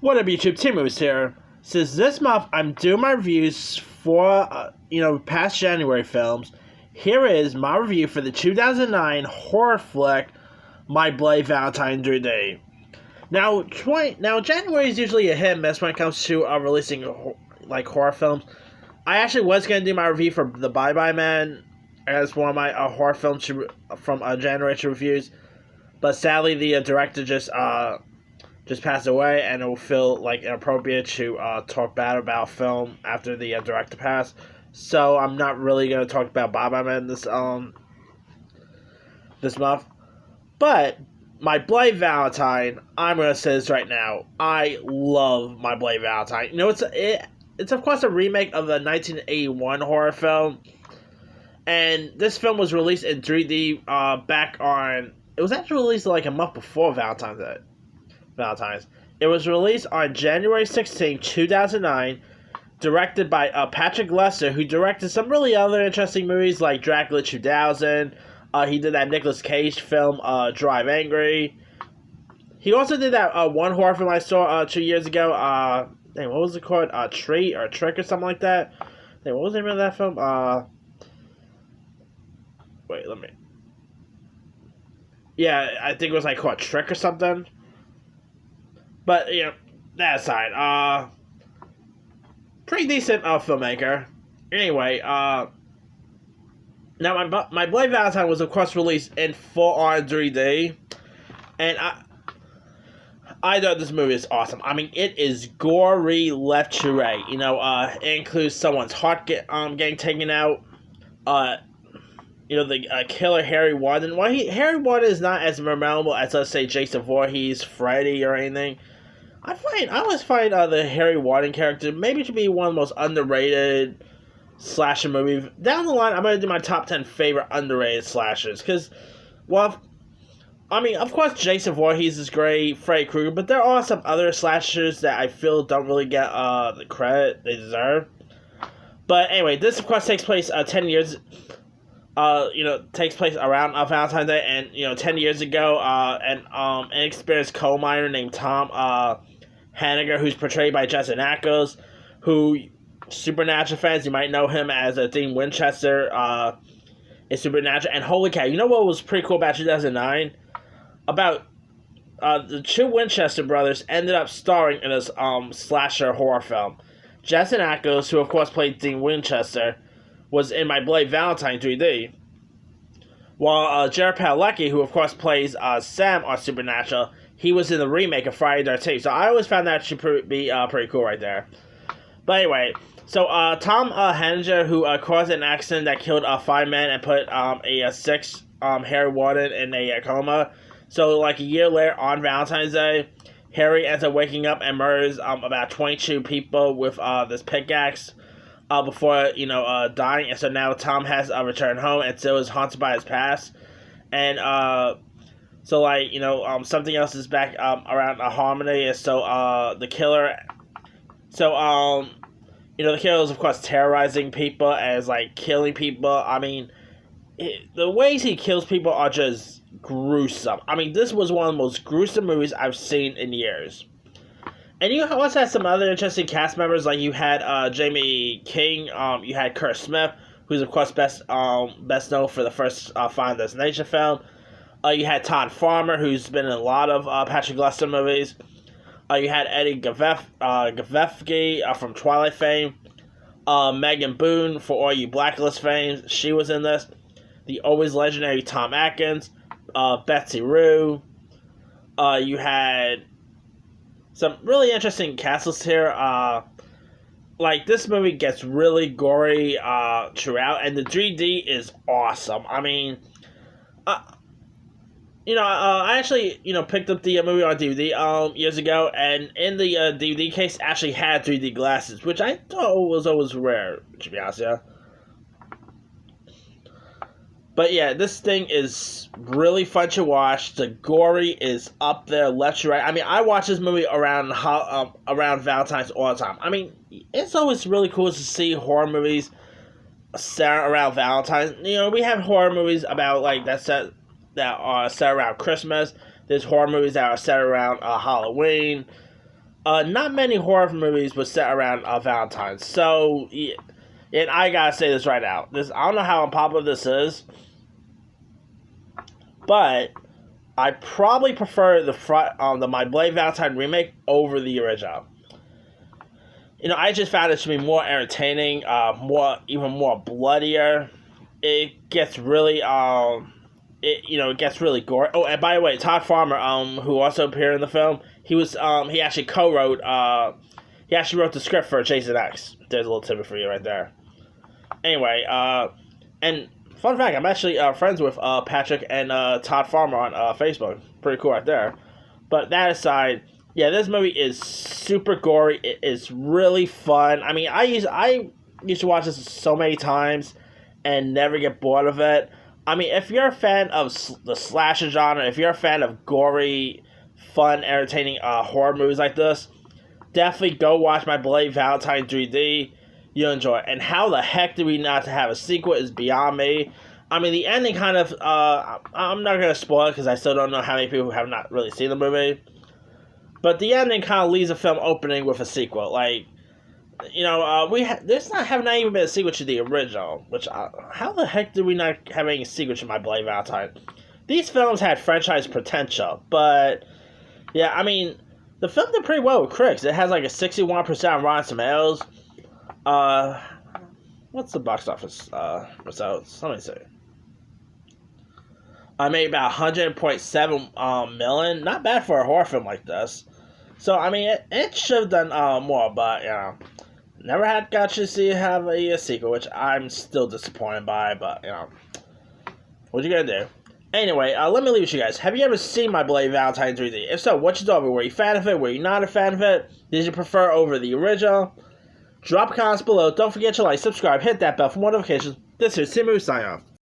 What up, YouTube? Team Moves here. Since this month I'm doing my reviews for, past January films, here is my review for the 2009 horror flick, My Bloody Valentine 3D. Now, January is usually a hit and miss when it comes to releasing, horror films. I actually was going to do my review for The Bye Bye Man as one of my horror films from January reviews, but sadly the director just passed away, and it will feel inappropriate to talk bad about film after the director passed. So I'm not really gonna talk about Bye Bye Man this month. But My Bloody Valentine, I'm gonna say this right now. I love My Bloody Valentine. It's of course a remake of the 1981 horror film, and this film was released in 3D back on. It was actually released a month before Valentine's. It was released on January 16, 2009, directed by Patrick Lester, who directed some really other interesting movies like Dracula 2000. He did that Nicolas Cage film, Drive Angry. He also did that one horror film I saw 2 years ago. What was it called? Treat or Trick or something like that. What was the name of that film? Yeah, I think it was called Trick or something. But, that aside, pretty decent filmmaker. Anyway, now my Bloody Valentine was, of course, released in full-on 3D, and I thought this movie is awesome. I mean, it is gory left to right. It includes someone's heart getting taken out. The killer Harry Warden. Well, Harry Warden is not as memorable as, let's say, Jason Voorhees, Freddy, or anything. I always find the Harry Warden character maybe to be one of the most underrated slasher movies. Down the line, I'm going to do my top 10 favorite underrated slashers. Because, of course, Jason Voorhees is great, Freddy Krueger, but there are some other slashers that I feel don't really get the credit they deserve. But anyway, this, of course, takes place 10 years... takes place around Valentine's Day, and 10 years ago, an inexperienced coal miner named Tom Hanniger, who's portrayed by Jensen Ackles, who Supernatural fans, you might know him as Dean Winchester in Supernatural. And holy cow, you know what was pretty cool about 2009? About the two Winchester brothers ended up starring in this slasher horror film. Jensen Ackles, who of course played Dean Winchester, was in My Bloody Valentine 3D, while Jared Padalecki, who of course plays Sam on Supernatural, he was in the remake of Friday the 13th. So I always found that to be pretty cool right there. But anyway, so Tom Hanniger, who caused an accident that killed 5 men and put a 6 Harry Warden in a coma. So a year later on Valentine's Day, Harry ends up waking up and murders about 22 people with this pickaxe. Before dying, and so now Tom has returned home and still is haunted by his past, and something else is back around harmony, and so the killer, the killer is of course terrorizing people as killing people. I mean, the ways he kills people are just gruesome. I mean, this was one of the most gruesome movies I've seen in years. And you also had some other interesting cast members, you had Jamie King, you had Kurt Smith, who's of course best known for the first Final Destination film. You had Todd Farmer, who's been in a lot of Patrick Lester movies. You had Eddie Gavefsky from Twilight fame. Megan Boone, for all you Blacklist fame, she was in this. The always legendary Tom Atkins, Betsy Rue. You had some really interesting castles here. This movie gets really gory throughout, and the 3D is awesome. I mean, I actually, picked up the movie on DVD years ago, and in the DVD case actually had 3D glasses, which I thought was always rare, to be honest, yeah. But yeah, this thing is really fun to watch. The gory is up there, left to right. I mean, I watch this movie around Valentine's all the time. I mean, it's always really cool to see horror movies set around Valentine's. We have horror movies about that are set around Christmas. There's horror movies that are set around Halloween. not many horror movies were set around Valentine. So, and I gotta say this right now. I don't know how unpopular this is, but I probably prefer the My Blade Valentine remake over the original. I just found it to be more entertaining, even more bloodier. It gets really, it gets really gory. Oh, and by the way, Todd Farmer, who also appeared in the film, he actually co-wrote, he actually wrote the script for Jason X. There's a little tidbit for you right there. Anyway, and fun fact, I'm actually friends with Patrick and Todd Farmer on Facebook. Pretty cool right there. But that aside, yeah, this movie is super gory. It is really fun. I mean, I used to watch this so many times and never get bored of it. I mean, if you're a fan of the slasher genre, if you're a fan of gory, fun, entertaining horror movies like this, definitely go watch My Blade Valentine 3D. You'll enjoy it. And how the heck do we not have a sequel is beyond me. I mean, the ending kind of, I'm not going to spoil it because I still don't know how many people have not really seen the movie. But the ending kind of leaves the film opening with a sequel. Like, there's not even been a sequel to the original. Which, how the heck did we not have any sequel to My Blade Valentine? These films had franchise potential. But, yeah, I mean, the film did pretty well with critics. It has like a 61% on Rotten Tomatoes. What's the box office results? Let me see. I made about 100.7 million. Not bad for a horror film like this. So, I mean, it should have done more, but, never got to see it have a sequel, which I'm still disappointed by, but, what you gonna do? Anyway, let me leave with you guys. Have you ever seen My Blade Valentine 3D? If so, what you thought of it? Were you a fan of it? Were you not a fan of it? Did you prefer over the original? Drop comments below. Don't forget to like, subscribe, hit that bell for more notifications. This is Simu signing off.